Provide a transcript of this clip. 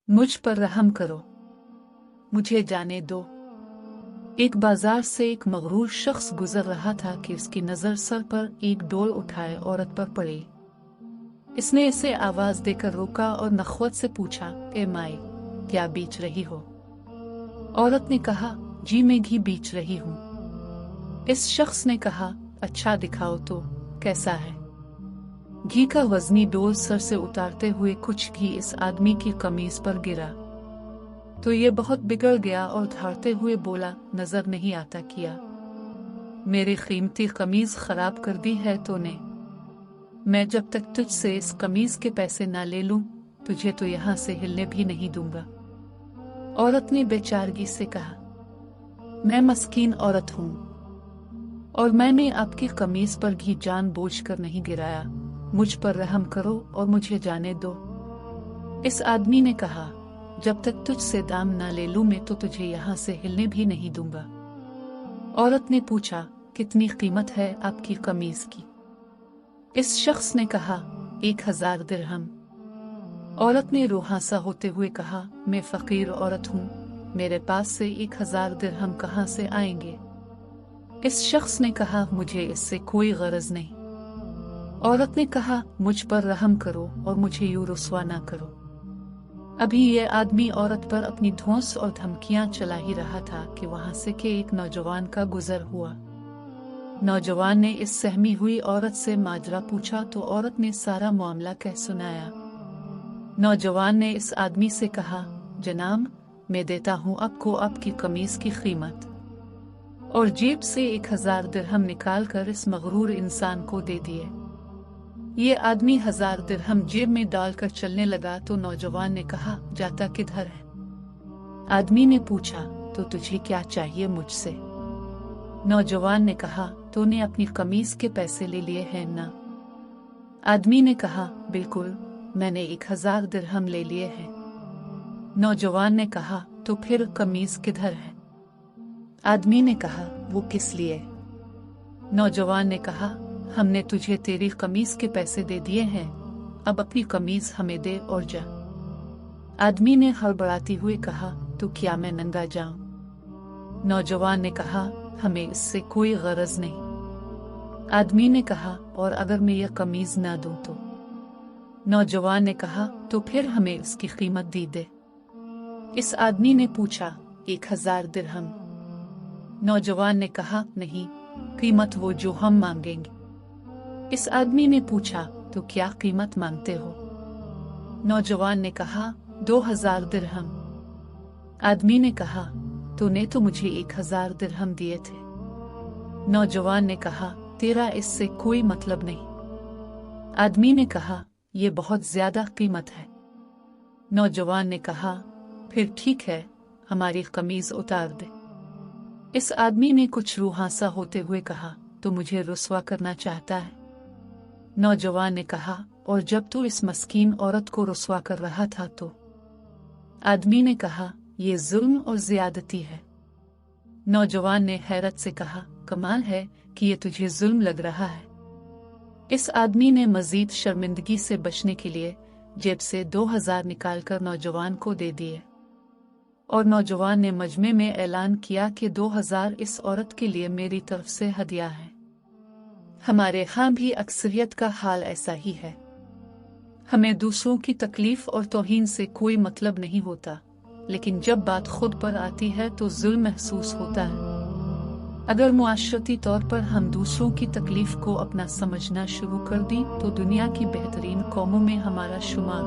मुझ पर रहम करो, मुझे जाने दो। एक बाजार से एक मगरूर शख्स गुजर रहा था कि उसकी नजर सर पर एक डोल उठाए औरत पर पड़ी। इसने इसे आवाज देकर रोका और नखवत से पूछा, ए माई, क्या बेच रही हो? औरत ने कहा, जी मैं घी बेच रही हूँ। इस शख्स ने कहा, अच्छा दिखाओ तो कैसा है? घी का वजनी डोल सर से उतारते हुए कुछ घी इस आदमी की कमीज पर गिरा तो ये बहुत बिगड़ गया और धारते हुए बोला, नजर नहीं आता किया? मेरी कीमती कमीज खराब कर दी है तूने। मैं जब तक तुझसे इस कमीज के पैसे ना ले लूं, तुझे तो यहां से हिलने भी नहीं दूंगा। औरत ने बेचारगी से कहा, मैं मस्कीन औरत हूं और मैंने आपकी कमीज पर घी जानबूझकर नहीं गिराया। मुझ पर रहम करो और मुझे जाने दो। इस आदमी ने कहा, जब तक तुझसे दाम ना ले लूं मैं तो तुझे यहां से हिलने भी नहीं दूंगा। औरत ने पूछा, कितनी कीमत है आपकी कमीज की? इस शख्स ने कहा, 1000 दिरहम। औरत ने रुहासा होते हुए कहा, मैं फकीर औरत हूं, मेरे पास से 1000 दिरहम कहां से आएंगे? इस शख्स ने कहा, मुझे इससे कोई गरज नहीं। औरत ने कहा, मुझ पर रहम करो और मुझे यूं रुस्वा ना करो। अभी यह आदमी औरत पर अपनी धौंस और धमकियां चला ही रहा था कि वहां से के एक नौजवान का गुजर हुआ। नौजवान ने इस सहमी हुई औरत से माजरा पूछा तो औरत ने सारा मामला कह सुनाया। नौजवान ने इस आदमी से कहा, जनाब, मैं देता हूं आपको आपकी कमीज की कीमत, और जेब से 1000 दिरहम निकाल कर इस मगरूर इंसान को दे दिए। ये आदमी 1000 दिरहम जेब में डालकर चलने लगा तो नौजवान ने कहा, जाता किधर है? आदमी ने पूछा, तो तुझे क्या चाहिए मुझसे? नौजवान ने कहा, तूने अपनी कमीज के पैसे ले लिए हैं ना? आदमी ने कहा, बिल्कुल, मैंने 1000 दिरहम ले लिए हैं। नौजवान ने कहा, तो फिर कमीज किधर है? आदमी ने कहा, वो किस लिए? नौजवान ने कहा, हमने तुझे तेरी कमीज के पैसे दे दिए हैं, अब अपनी कमीज हमें दे और जा। आदमी ने हड़बड़ाते हुए कहा, तो क्या मैं नंगा जाऊं? नौजवान ने कहा, हमें इससे कोई गरज नहीं। आदमी ने कहा, और अगर मैं यह कमीज ना दूं तो? नौजवान ने कहा, तो फिर हमें इसकी कीमत दी दे। इस आदमी ने पूछा, 1000 दिरहम। नौजवान ने कहा, नहीं, कीमत वो जो हम मांगेंगे। इस आदमी ने पूछा, तो क्या कीमत मांगते हो? नौजवान ने कहा, 2000 दिरहम। आदमी ने कहा, तूने तो मुझे 1000 दिरहम दिए थे। नौजवान ने कहा, तेरा इससे कोई मतलब नहीं। आदमी ने कहा, यह बहुत ज्यादा कीमत है। नौजवान ने कहा, फिर ठीक है, हमारी कमीज उतार दे। इस आदमी ने कुछ रुहासा होते हुए कहा, तो मुझे रुस्वा करना चाहता है? नौजवान ने कहा, और जब तू इस मस्कीन औरत को रुस्वा कर रहा था तो? आदमी ने कहा, यह जुल्म और ज्यादती है। नौजवान ने हैरत से कहा, कमाल है कि ये तुझे जुल्म लग रहा है। इस आदमी ने मजीद शर्मिंदगी से बचने के लिए जेब से 2000 निकालकर नौजवान को दे दिए, और नौजवान ने मजमे में ऐलान किया कि 2000 इस औरत के लिए मेरी तरफ से हदिया है। हमारे यहाँ भी अक्सरियत का हाल ऐसा ही है। हमें दूसरों की तकलीफ और तौहीन से कोई मतलब नहीं होता, लेकिन जब बात खुद पर आती है तो जुल्म महसूस होता है। अगर मुआशरती तौर पर हम दूसरों की तकलीफ को अपना समझना शुरू कर दी तो दुनिया की बेहतरीन कौमों में हमारा शुमार